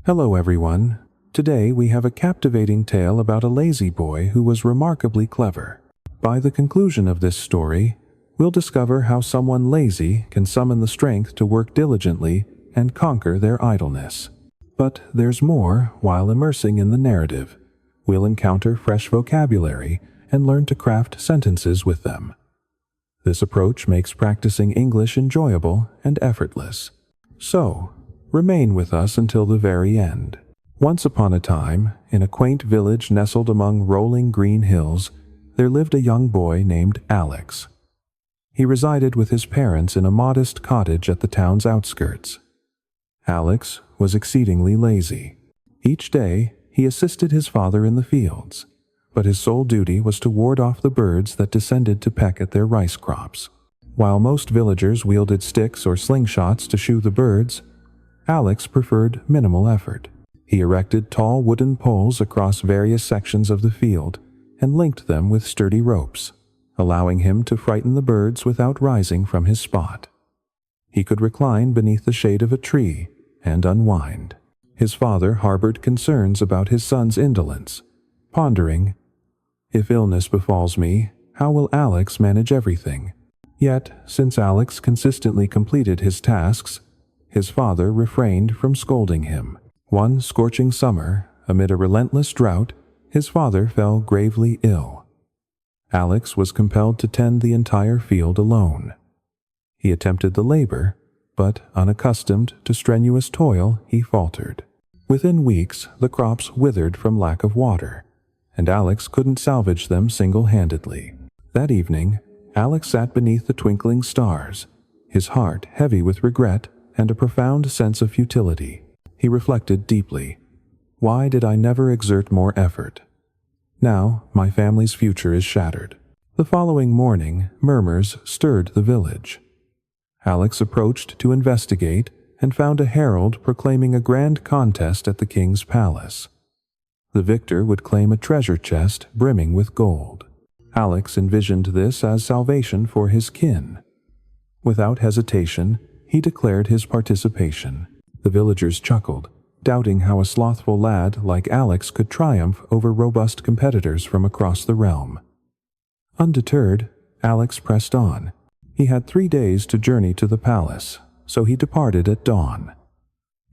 Hello everyone. Today we have a captivating tale about a lazy boy who was remarkably clever. By the conclusion of this story, we'll discover how someone lazy can summon the strength to work diligently and conquer their idleness. But there's more. While immersing in the narrative, we'll encounter fresh vocabulary and learn to craft sentences with them. This approach makes practicing English enjoyable and effortless. So, remain with us until the very end. Once upon a time, in a quaint village nestled among rolling green hills, there lived a young boy named Alex. He resided with his parents in a modest cottage at the town's outskirts. Alex was exceedingly lazy. Each day, he assisted his father in the fields, but his sole duty was to ward off the birds that descended to peck at their rice crops. While most villagers wielded sticks or slingshots to shoo the birds, Alex preferred minimal effort. He erected tall wooden poles across various sections of the field and linked them with sturdy ropes, allowing him to frighten the birds without rising from his spot. He could recline beneath the shade of a tree and unwind. His father harbored concerns about his son's indolence, pondering, "If illness befalls me, how will Alex manage everything?" Yet, since Alex consistently completed his tasks, his father refrained from scolding him. One scorching summer, amid a relentless drought, his father fell gravely ill. Alex was compelled to tend the entire field alone. He attempted the labor, but unaccustomed to strenuous toil, he faltered. Within weeks, the crops withered from lack of water, and Alex couldn't salvage them single-handedly. That evening, Alex sat beneath the twinkling stars, his heart heavy with regret and a profound sense of futility. He reflected deeply. Why did I never exert more effort? Now my family's future is shattered. The following morning, murmurs stirred the village. Alex approached to investigate and found a herald proclaiming a grand contest at the king's palace. The victor would claim a treasure chest brimming with gold. Alex envisioned this as salvation for his kin. Without hesitation, he declared his participation. The villagers chuckled, doubting how a slothful lad like Alex could triumph over robust competitors from across the realm. Undeterred, Alex pressed on. He had 3 days to journey to the palace, so he departed at dawn.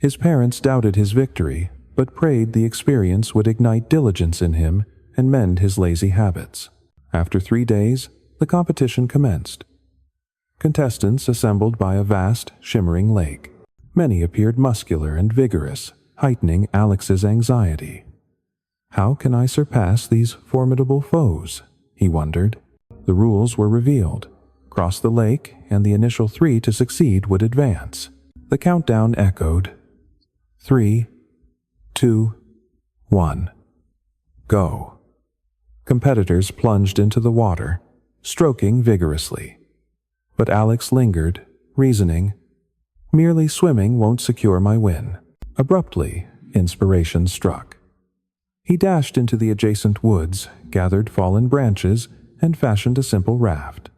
His parents doubted his victory, but prayed the experience would ignite diligence in him and mend his lazy habits. After 3 days, the competition commenced. Contestants assembled by a vast, shimmering lake. Many appeared muscular and vigorous, heightening Alex's anxiety. How can I surpass these formidable foes? He wondered. The rules were revealed. Cross the lake, and the initial 3 to succeed would advance. The countdown echoed. 3, 2, 1. Go. Competitors plunged into the water, stroking vigorously. But Alex lingered, reasoning, merely swimming won't secure my win. Abruptly, inspiration struck. He dashed into the adjacent woods, gathered fallen branches, and fashioned a simple raft.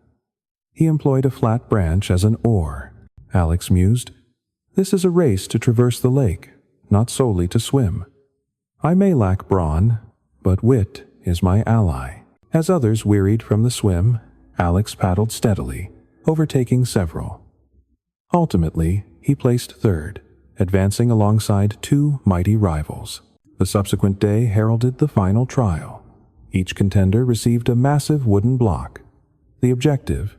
He employed a flat branch as an oar. Alex mused, "This is a race to traverse the lake, not solely to swim. I may lack brawn, but wit is my ally." As others wearied from the swim, Alex paddled steadily, overtaking several. Ultimately, he placed third, advancing alongside 2 mighty rivals. The subsequent day heralded the final trial. Each contender received a massive wooden block. The objective: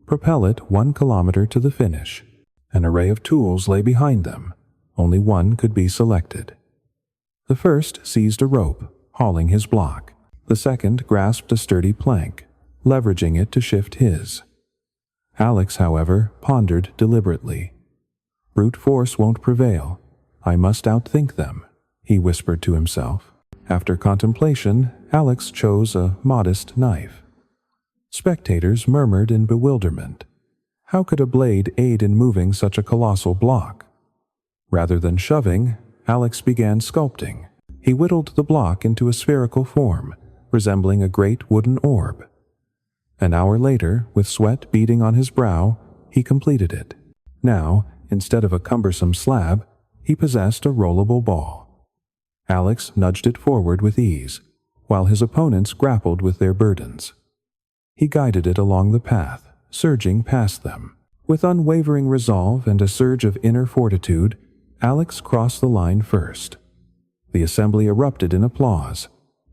propel it 1 kilometer to the finish. An array of tools lay behind them. Only one could be selected. The first seized a rope, hauling his block. The second grasped a sturdy plank, leveraging it to shift his. Alex, however, pondered deliberately. "Brute force won't prevail. I must outthink them," he whispered to himself. After contemplation, Alex chose a modest knife. Spectators murmured in bewilderment. How could a blade aid in moving such a colossal block? Rather than shoving, Alex began sculpting. He whittled the block into a spherical form, resembling a great wooden orb. An hour later, with sweat beading on his brow, he completed it. Now, instead of a cumbersome slab, he possessed a rollable ball. Alex nudged it forward with ease, while his opponents grappled with their burdens. He guided it along the path, surging past them. With unwavering resolve and a surge of inner fortitude, Alex crossed the line first. The assembly erupted in applause.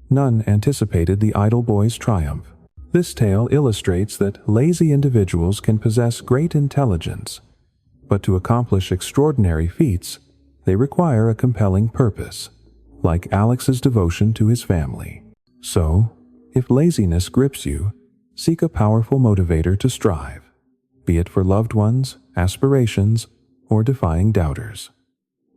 None anticipated the idle boy's triumph. This tale illustrates that lazy individuals can possess great intelligence, but to accomplish extraordinary feats, they require a compelling purpose, like Alex's devotion to his family. So, if laziness grips you, seek a powerful motivator to strive, be it for loved ones, aspirations, or defying doubters.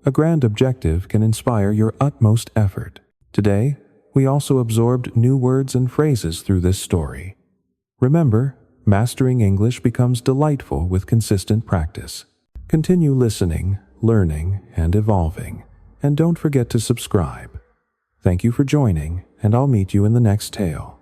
A grand objective can inspire your utmost effort. Today, we also absorbed new words and phrases through this story. Remember, mastering English becomes delightful with consistent practice. Continue listening, learning, and evolving, and don't forget to subscribe. Thank you for joining, and I'll meet you in the next tale.